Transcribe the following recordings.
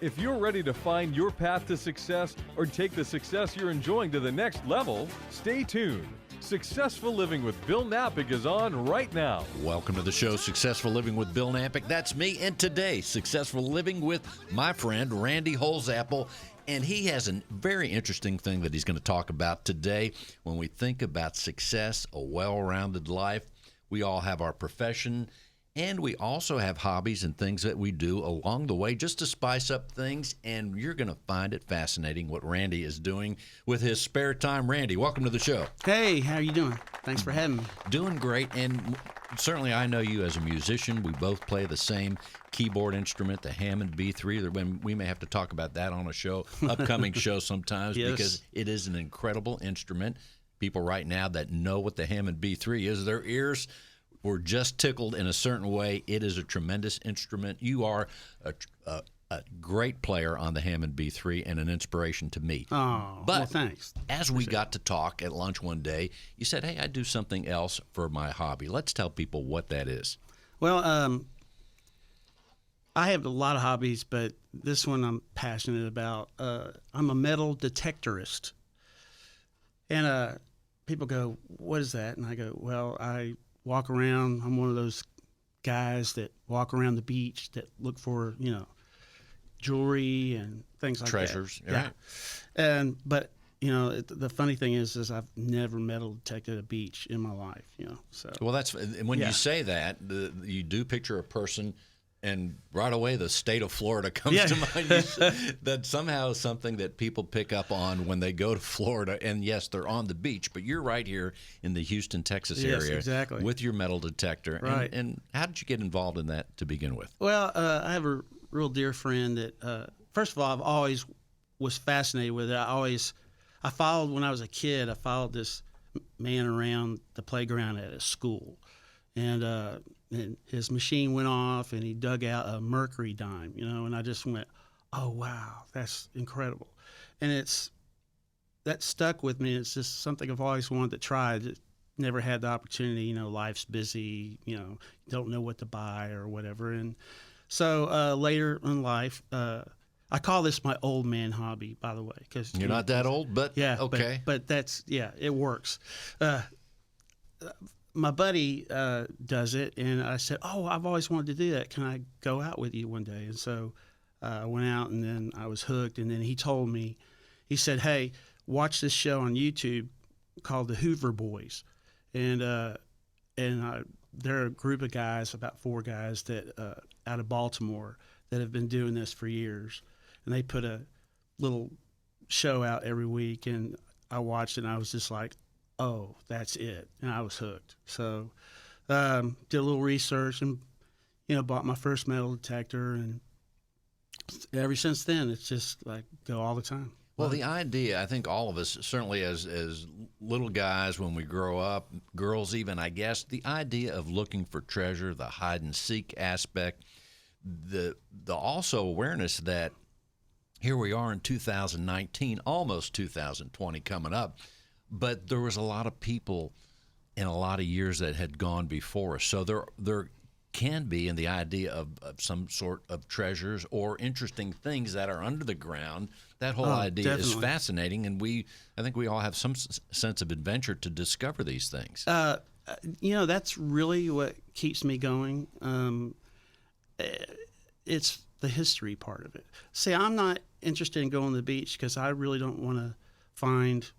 If you're ready to find your path to success or take the success you're enjoying to the next level, stay tuned. Successful Living with Bill Knapik is on right now. Welcome to the show, Successful Living with Bill Knapik. That's me, and today, Successful Living with my friend, Randy Holsapple. And he has a very interesting thing that he's going to talk about today. When we think about success, a well-rounded life, we all have our profession, and we also have hobbies and things that we do along the way just to spice up things, and you're going to find it fascinating what Randy is doing with his spare time. Randy, welcome to the show. Hey, how are you doing? Thanks for having me. Doing great, and certainly I know you as a musician. We both play the same keyboard instrument, the Hammond B3. We may have to talk about that on a show, upcoming show sometimes, Yes. because it is an incredible instrument. People right now that know what the Hammond B3 is, their ears were just tickled in a certain way. It is a tremendous instrument. You are a great player on the Hammond B3 and an inspiration to me. Oh, but well, thanks. As we got to talk at lunch one day, you said, hey, I do something else for my hobby. Let's tell people what that is. Well, I have a lot of hobbies, but this one I'm passionate about. I'm a metal detectorist. And people go, what is that? And I go, well, I walk around. I'm one of those guys that walk around the beach that look for, jewelry and things like Treasures, that. right. But the funny thing is I've never metal detected a beach in my life. So Well, that's when Yeah. you say that, you do picture a person, and right away the state of Florida comes Yeah. to mind. That somehow is something that people pick up on when they go to Florida. And yes, they're on the beach, but you're right here in the Houston, Texas Yes, area exactly. with your metal detector. Right. And how did you get involved in that to begin with? Well, I have a real dear friend that, first of all, I've always was fascinated with it. I followed, when I was a kid, I followed this man around the playground at a school. And his machine went off, and he dug out a mercury dime, and I just went, oh, wow, that's incredible. And that stuck with me. It's just something I've always wanted to try. Just never had the opportunity. Life's busy, you don't know what to buy or whatever. And so later in life, I call this my old man hobby, by the way. Cause, You're not that old, but yeah, okay. But that's, it works. My buddy does it, and I said, oh, I've always wanted to do that. Can I go out with you one day? And so I went out, and then I was hooked. And then he told me, he said, hey, watch this show on YouTube called The Hoover Boys. And they're a group of guys, about 4 guys that out of Baltimore that have been doing this for years. And they put a little show out every week, and I watched it, and I was just like, oh, that's it. And I was hooked. So did a little research and, bought my first metal detector. And ever since then, it's just like go all the time. Well, the idea, I think all of us, certainly as little guys when we grow up, girls even, I guess, the idea of looking for treasure, the hide and seek aspect, the also awareness that here we are in 2019, almost 2020 coming up, but there was a lot of people in a lot of years that had gone before us. So there can be in the idea of some sort of treasures or interesting things that are under the ground. That whole idea is definitely fascinating, and I think we all have some sense of adventure to discover these things. That's really what keeps me going. It's the history part of it. See, I'm not interested in going to the beach because I really don't want to find,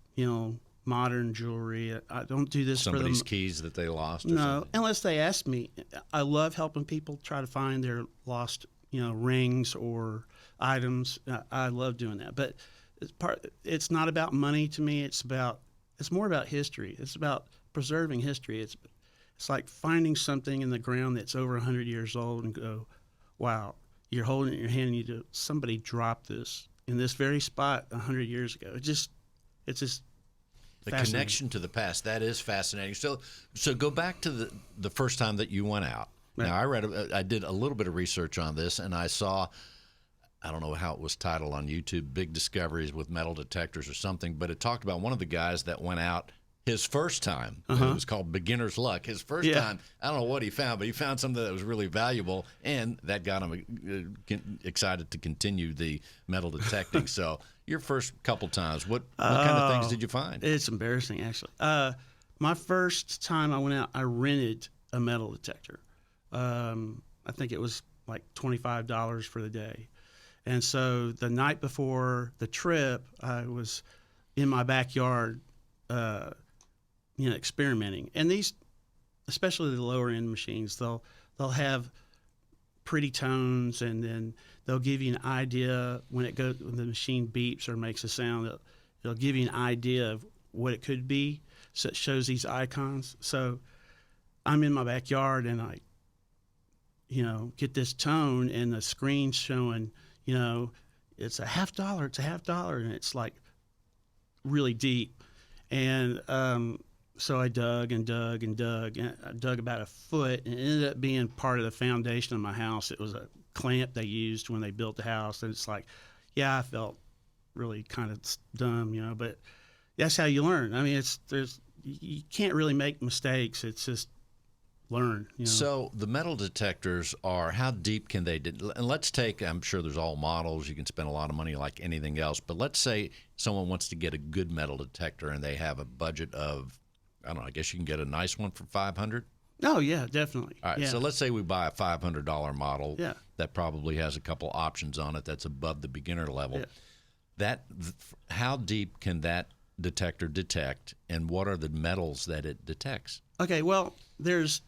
modern jewelry. I don't do this Somebody's for them. keys that they lost or No, something. unless they ask me. I love helping people try to find their lost, rings or items. I love doing that. But it's not about money to me. It's more about history. It's about preserving history. It's like finding something in the ground that's over 100 years old and go, wow, you're holding it in your hand and somebody dropped this in this very spot 100 years ago. It's just The connection to the past, that is fascinating. So go back to the first time that you went out. Right. Now, I did a little bit of research on this, and I saw, I don't know how it was titled on YouTube, Big Discoveries with Metal Detectors or something, but it talked about one of the guys that went out. his first time. It was called beginner's luck. His first time, I don't know what he found, but he found something that was really valuable, and that got him excited to continue the metal detecting. So your first couple times, what kind of things did you find? It's embarrassing, actually. My first time I went out, I rented a metal detector. I think it was like $25 for the day. And so the night before the trip, I was in my backyard, experimenting. And these, especially the lower end machines, they'll have pretty tones, and then they'll give you an idea when the machine beeps or makes a sound. It'll give you an idea of what it could be. So it shows these icons. So I'm in my backyard and I, get this tone, and the screen's showing, it's $50, it's $50, and it's like really deep. And so I dug and dug and dug, and I dug about a foot, and it ended up being part of the foundation of my house. It was a clamp they used when they built the house, and it's like, I felt really kind of dumb, but that's how you learn. I mean, you can't really make mistakes. It's just learn. So the metal detectors are, how deep can they? And let's take, I'm sure there's all models. You can spend a lot of money like anything else. But let's say someone wants to get a good metal detector and they have a budget of, I don't know, I guess you can get a nice one for $500. Oh, yeah, definitely. All right, so let's say we buy a $500 model that probably has a couple options on it that's above the beginner level. Yeah. How deep can that detector detect, and what are the metals that it detects? Okay, well, there's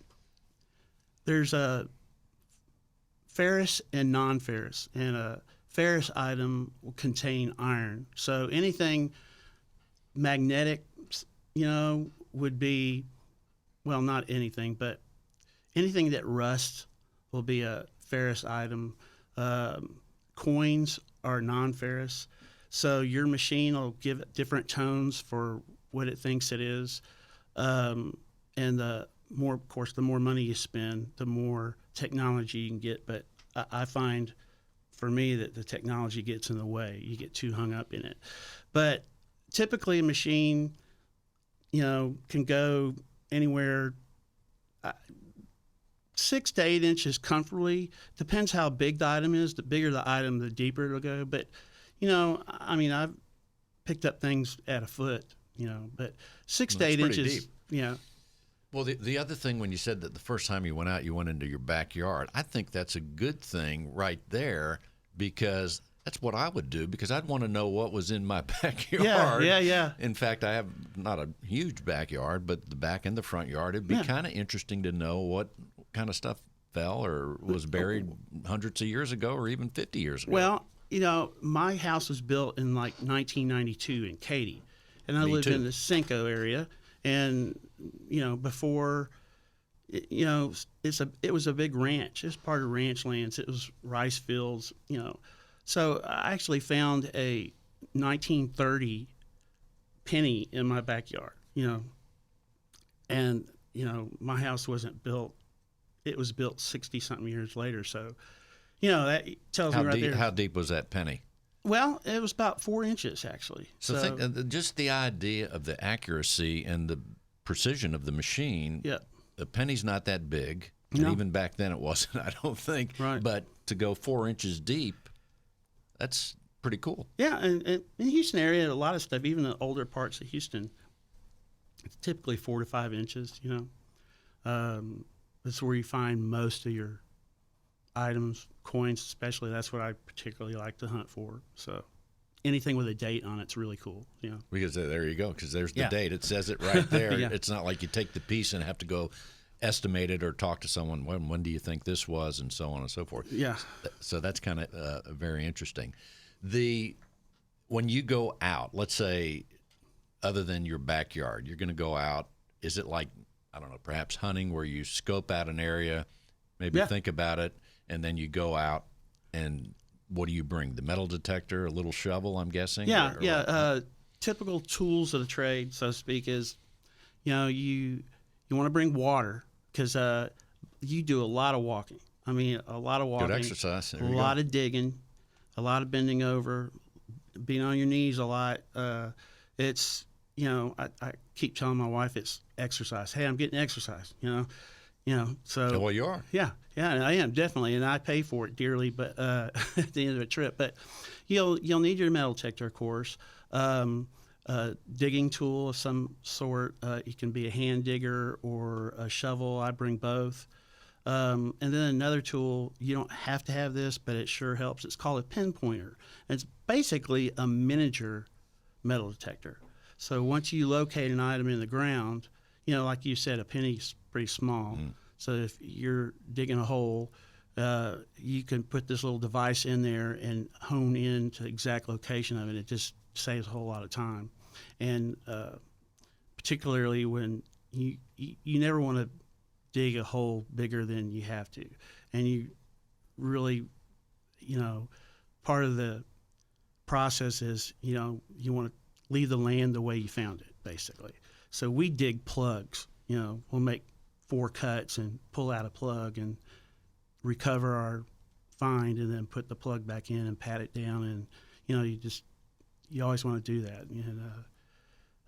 a ferrous and non-ferrous, and a ferrous item will contain iron. So anything magnetic, would be, well, not anything, but anything that rusts will be a ferrous item. Coins are non-ferrous. So your machine will give it different tones for what it thinks it is. And the more money you spend, the more technology you can get. But I find, for me, that the technology gets in the way. You get too hung up in it. But typically a machine, can go anywhere 6 to 8 inches comfortably. Depends how big the item is. The bigger the item, the deeper it'll go. But, I've picked up things at a foot, but 6 to 8 inches. Deep. Yeah. Well, the other thing, when you said that the first time you went out, you went into your backyard, I think that's a good thing right there, because that's what I would do, because I'd want to know what was in my backyard. Yeah. In fact, I have not a huge backyard, but the back and the front yard. It'd be kind of interesting to know what kind of stuff fell or was buried hundreds of years ago or even 50 years ago. Well, my house was built in like 1992 in Katy, and I lived in the Cinco area. And before, it was a big ranch. It's part of ranch lands. It was rice fields. So I actually found a 1930 penny in my backyard. And my house wasn't built. It was built 60 something years later. So, that tells me right there. How deep was that penny? Well, it was about 4 inches, actually. So think just the idea of the accuracy and the precision of the machine. Yeah. The penny's not that big. And even back then it wasn't, I don't think. Right. But to go 4 inches deep, that's pretty cool. Yeah, and in the Houston area, a lot of stuff, even the older parts of Houston, it's typically 4 to 5 inches, That's where you find most of your items, coins especially. That's what I particularly like to hunt for. So anything with a date on it's really cool. Because there you go, because there's the date. It says it right there. Yeah. It's not like you take the piece and have to go estimate it or talk to someone, when do you think this was, and so on and so forth. Yeah. So that's kind of very interesting. When you go out, let's say, other than your backyard, you're going to go out, is it like, I don't know, perhaps hunting, where you scope out an area, maybe think about it, and then you go out, and what do you bring? The metal detector, a little shovel, I'm guessing? Yeah. Typical tools of the trade, so to speak, is, you want to bring water, because you do a lot of walking. I mean, a lot of walking. Good exercise. A lot of digging, a lot of bending over, being on your knees a lot. It's I keep telling my wife it's exercise. Hey, I'm getting exercise. So Well, you are. yeah, I am definitely, and I pay for it dearly. But at the end of a trip, but you'll need your metal detector, of course. Digging tool of some sort. It can be a hand digger or a shovel. I bring both. And then another tool, you don't have to have this, but it sure helps. It's called a pinpointer. And it's basically a miniature metal detector. So once you locate an item in the ground, like you said, a penny's pretty small. So if you're digging a hole, you can put this little device in there and hone in to the exact location of it. It just saves a whole lot of time. And particularly when you never want to dig a hole bigger than you have to. And you really, part of the process is, you want to leave the land the way you found it, basically. So we dig plugs. We'll make 4 cuts and pull out a plug and recover our find and then put the plug back in and pat it down. And, you always want to do that.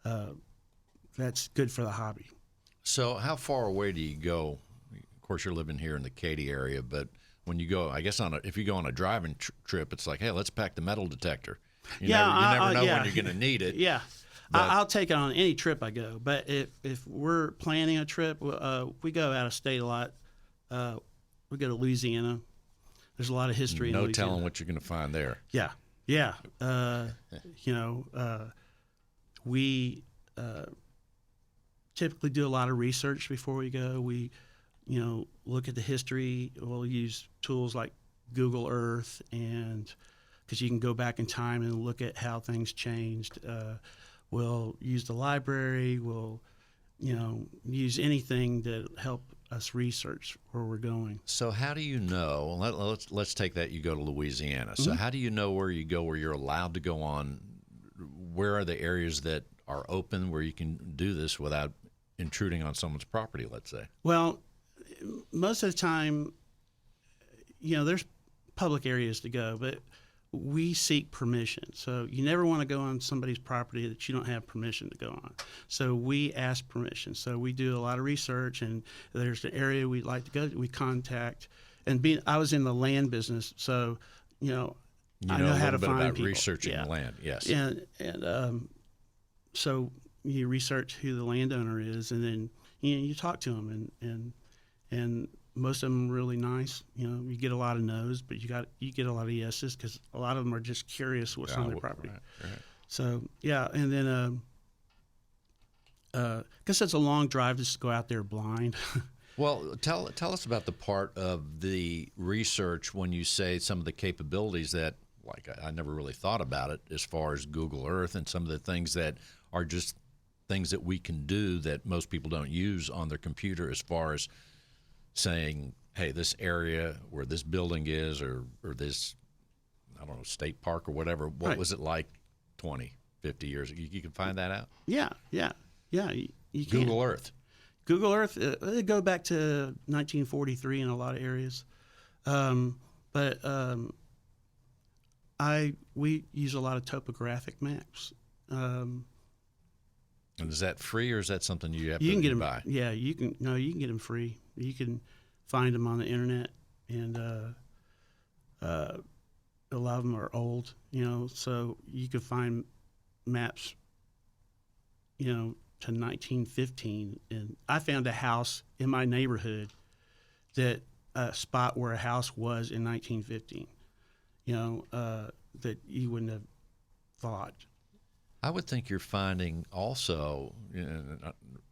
And that's good for the hobby. So how far away do you go? Of course, you're living here in the Katy area, but when you go, I guess if you go on a driving trip, it's like, hey, let's pack the metal detector. You never know when you're going to need it. Yeah. I'll take it on any trip I go. But if we're planning a trip, we go out of state a lot. We go to Louisiana. There's a lot of history in Louisiana. No telling what you're going to find there. Yeah. We typically do a lot of research before we go. We, look at the history. We'll use tools like Google Earth, and because you can go back in time and look at how things changed. We'll use the library. We'll, use anything that help us research where we're going. So how do you know? Let's take that. You go to Louisiana. So how do you know where you go, where you're allowed to go on? Where are the areas that are open where you can do this without intruding on someone's property, let's say? Well, most of the time, there's public areas to go, but we seek permission. So you never want to go on somebody's property that you don't have permission to go on. So we ask permission. So we do a lot of research, and if there's an area we'd like to go to, we contact. And I was in the land business, so I know how to find about people. Researching the land, yes. And so you research who the landowner is, and then you talk to them, and most of them are really nice. You get a lot of no's, but you get a lot of yeses because a lot of them are just curious what's on their property. Right. So and then guess it's a long drive just to go out there blind. Well, tell us about the part of the research when you say some of the capabilities that, like, I never really thought about it as far as Google Earth and some of the things that are just things that we can do that most people don't use on their computer, as far as saying, hey, this area where this building is, or this, I don't know, state park or whatever, what was it like 20, 50 years ago? You can find that out? Yeah, you can. Google Earth. Google Earth, they go back to 1943 in a lot of areas. We use a lot of topographic maps. And is that free, or is that something you have to get them, buy? Yeah, you can get them free. You can find them on the internet, and a lot of them are old, so you can find maps, to 1915. And I found a house in my neighborhood that a spot where a house was in 1915, that you wouldn't have thought. I would think you're finding also,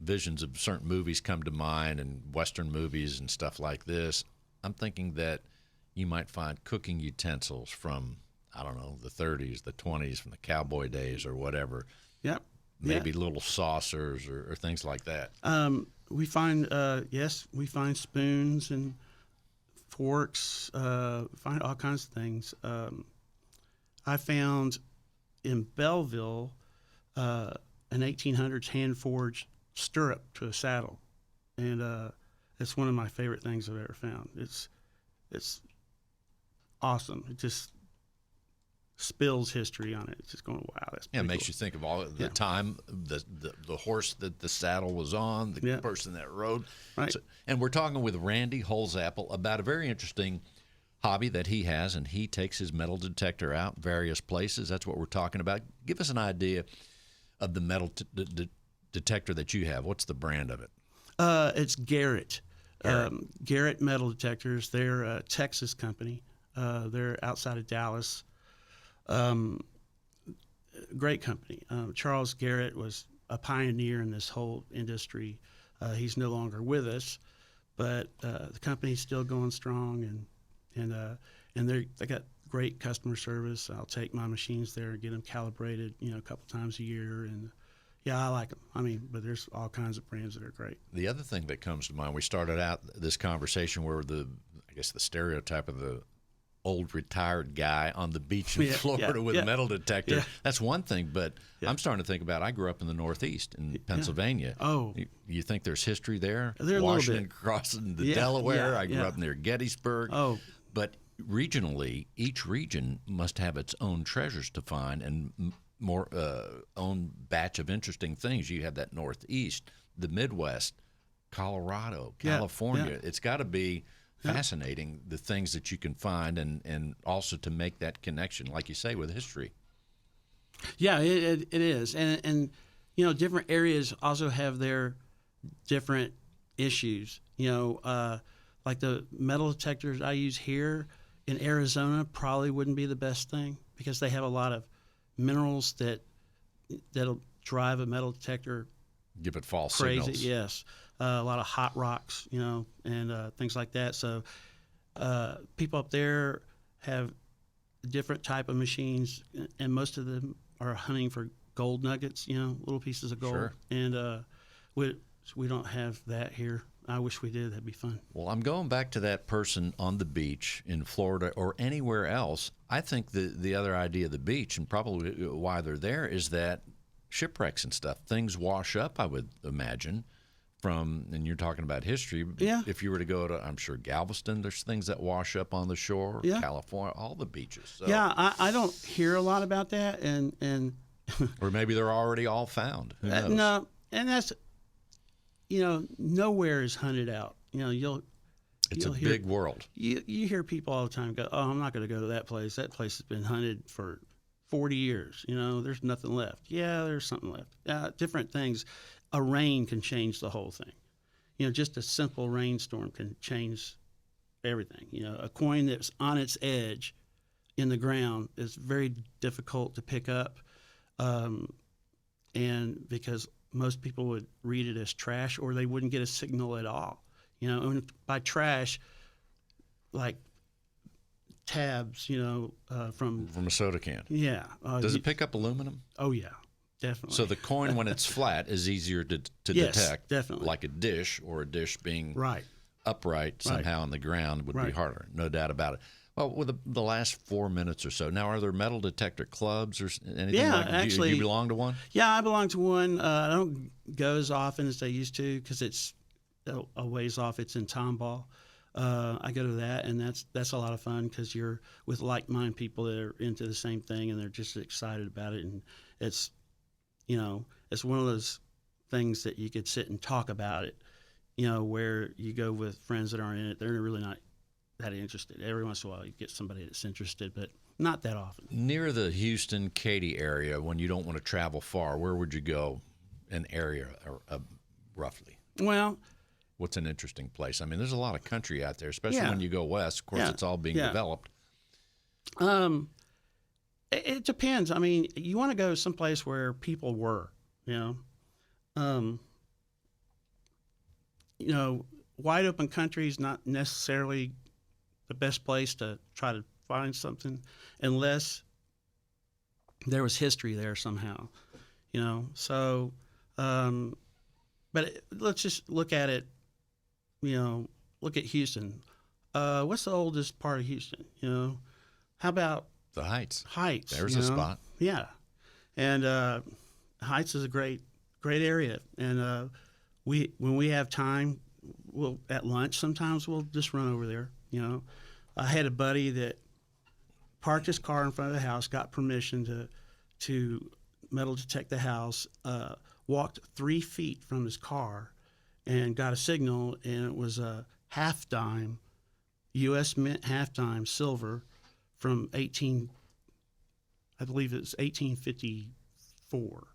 visions of certain movies come to mind, and Western movies and stuff like this. I'm thinking that you might find cooking utensils from, I don't know, the 30s, the 20s, from the cowboy days or whatever. Yep. Maybe little saucers or things like that. We find, we find spoons and forks, find all kinds of things. I found in Belleville an 1800s hand-forged stirrup to a saddle, and it's one of my favorite things I've ever found. It's awesome. It's just spills history on it. It's just going, wow, that's Yeah, it pretty makes cool. you think of all the time, the horse that the saddle was on, the person that rode. Right. So, and we're talking with Randy Holsapple about a very interesting hobby that he has, and he takes his metal detector out various places. That's what we're talking about. Give us an idea of the metal detector that you have. What's the brand of it? It's Garrett. Garrett Metal Detectors. They're a Texas company. They're outside of Dallas. Great company. Charles Garrett was a pioneer in this whole industry. He's no longer with us, but the company's still going strong, and they got great customer service. I'll take my machines there and get them calibrated, a couple times a year, and yeah, I like them. I mean, but there's all kinds of brands that are great. The other thing that comes to mind, we started out this conversation where the stereotype of the old retired guy on the beach in Florida with a metal detector. Yeah. That's one thing, but I'm starting to think about, I grew up in the Northeast in Pennsylvania. Oh. You think there's history there? There Washington crossing the Delaware. I grew up near Gettysburg. Oh. But regionally, each region must have its own treasures to find and more own batch of interesting things. You have that Northeast, the Midwest, Colorado, California. It's got to be fascinating, the things that you can find, and also to make that connection, like you say, with history. Yeah, it is. And different areas also have their different issues. Like the metal detectors I use here in Arizona probably wouldn't be the best thing because they have a lot of minerals that'll drive a metal detector give it false crazy. signals. Yes, a lot of hot rocks, and things like that. So people up there have different type of machines, and most of them are hunting for gold nuggets, little pieces of gold. Sure. And we don't have that here. I wish we did. That'd be fun. Well, I'm going back to that person on the beach in Florida or anywhere else. I think the other idea of the beach, and probably why they're there, is that shipwrecks and stuff, things wash up, I would imagine, and you're talking about history. Yeah. If you were to go to, I'm sure, Galveston, there's things that wash up on the shore, California, all the beaches. So. Yeah, I don't hear a lot about that. and or maybe they're already all found. Who knows? No, and that's, nowhere is hunted out. It's a big world. You hear people all the time go, "Oh, I'm not going to go to that place. That place has been hunted for 40 years. There's nothing left." Yeah, there's something left. Different things. A rain can change the whole thing. Just a simple rainstorm can change everything. A coin that's on its edge in the ground is very difficult to pick up, and because most people would read it as trash, or they wouldn't get a signal at all. And by trash, like tabs, from a soda can. Yeah. Does it pick up aluminum? Oh yeah, definitely. So the coin, when it's flat, is easier to yes, detect. Definitely. Like a dish, or a dish being upright Right. somehow on the ground would be harder. No doubt about it. Well, with the last 4 minutes or so, now are there metal detector clubs or anything like that? Actually, do you belong to one? Yeah, I belong to one. I don't go as often as I used to because it's a ways off. It's in Tomball. I go to that, and that's a lot of fun because you're with like-minded people that are into the same thing, and they're just excited about it. And it's, it's one of those things that you could sit and talk about it, where you go with friends that aren't in it. They're really not that interested. Every once in a while you get somebody that's interested, but not that often. Near the Houston, Katy area, when you don't want to travel far, where would you go, an area roughly? Well, what's an interesting place? I mean, there's a lot of country out there, especially when you go west. Of course, it's all being developed. It depends. I mean, you want to go someplace where people were, wide open country is not necessarily the best place to try to find something unless there was history there somehow, So, but let's just look at it, look at Houston. What's the oldest part of Houston? How about the Heights? Heights. There's a spot. Yeah, and Heights is a great area, and when we have time, at lunch sometimes we'll just run over there. I had a buddy that parked his car in front of the house, got permission to metal detect the house, walked 3 feet from his car, and got a signal, and it was a half dime, U.S. Mint half dime silver from I believe it was 1854.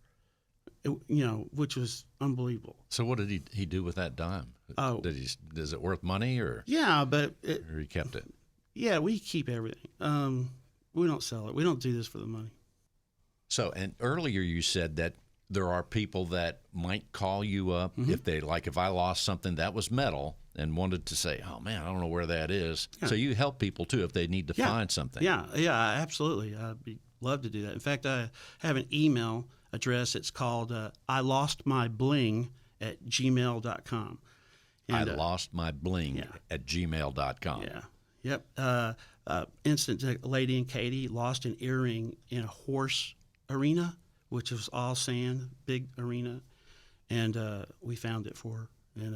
Which was unbelievable. So what did he do with that dime? Oh, is it worth money or? Yeah, but or he kept it. Yeah, we keep everything. We don't sell it. We don't do this for the money. So, and earlier you said that there are people that might call you up if I lost something that was metal and wanted to say, oh man, I don't know where that is. Yeah. So you help people too if they need to find something. Yeah, absolutely. I'd love to do that. In fact, I have an email address. It's called ilostmybling@gmail.com. I lost my bling at gmail.com. Yeah. Yep. Instant lady in Katy lost an earring in a horse arena, which was all sand, big arena, and we found it for her, and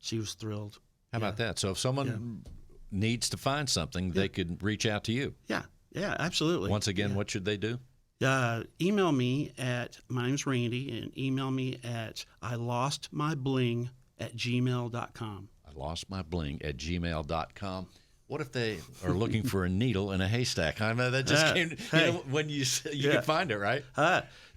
she was thrilled. How about that? So if someone needs to find something, they could reach out to you. Yeah, absolutely. Once again, what should they do? Email me my name's Randy, and email me at ilostmybling@gmail.com. ilostmybling@gmail.com. What if they are looking for a needle in a haystack? I mean, that just came. When you can find it, right?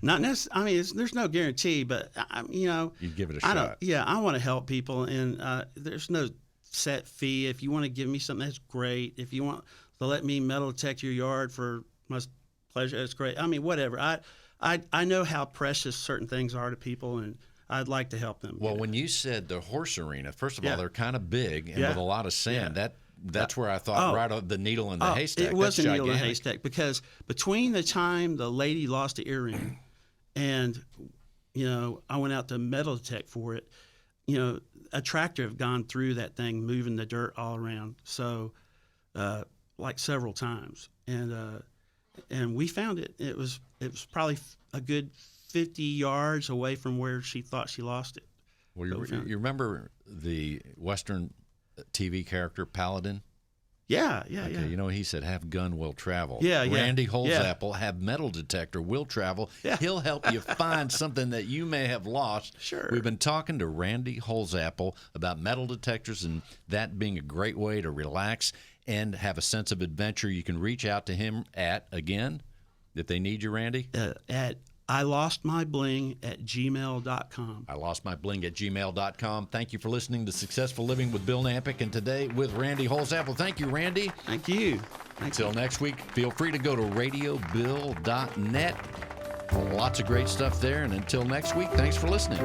Not necessarily. I mean, there's no guarantee, but you'd give it a shot. I want to help people, and there's no set fee. If you want to give me something, that's great. If you want to let me metal detect your yard for my pleasure, that's great. I mean, whatever. I know how precious certain things are to people, and I'd like to help them. Well, when you said the horse arena, first of all, they're kind of big and with a lot of sand. That's where I thought right of the needle in the haystack. It was a needle in the haystack because between the time the lady lost the earring and, I went out to metal detect for it, a tractor had gone through that thing, moving the dirt all around. So, like several times. And we found it. It was probably a good 50 yards away from where she thought she lost it. Well, you remember the Western TV character Paladin? Yeah. He said, have gun, will travel. Yeah. Randy Holsapple, have metal detector, will travel. Yeah. He'll help you find something that you may have lost. Sure. We've been talking to Randy Holsapple about metal detectors and that being a great way to relax and have a sense of adventure. You can reach out to him again, if they need you, Randy? At ilostmybling@gmail.com. ilostmybling@gmail.com. Thank you for listening to Successful Living with Bill Knapik, and today with Randy Holsapple. Thank you, Randy. Thank you. Until next week, feel free to go to radiobill.net. Lots of great stuff there, and until next week, thanks for listening.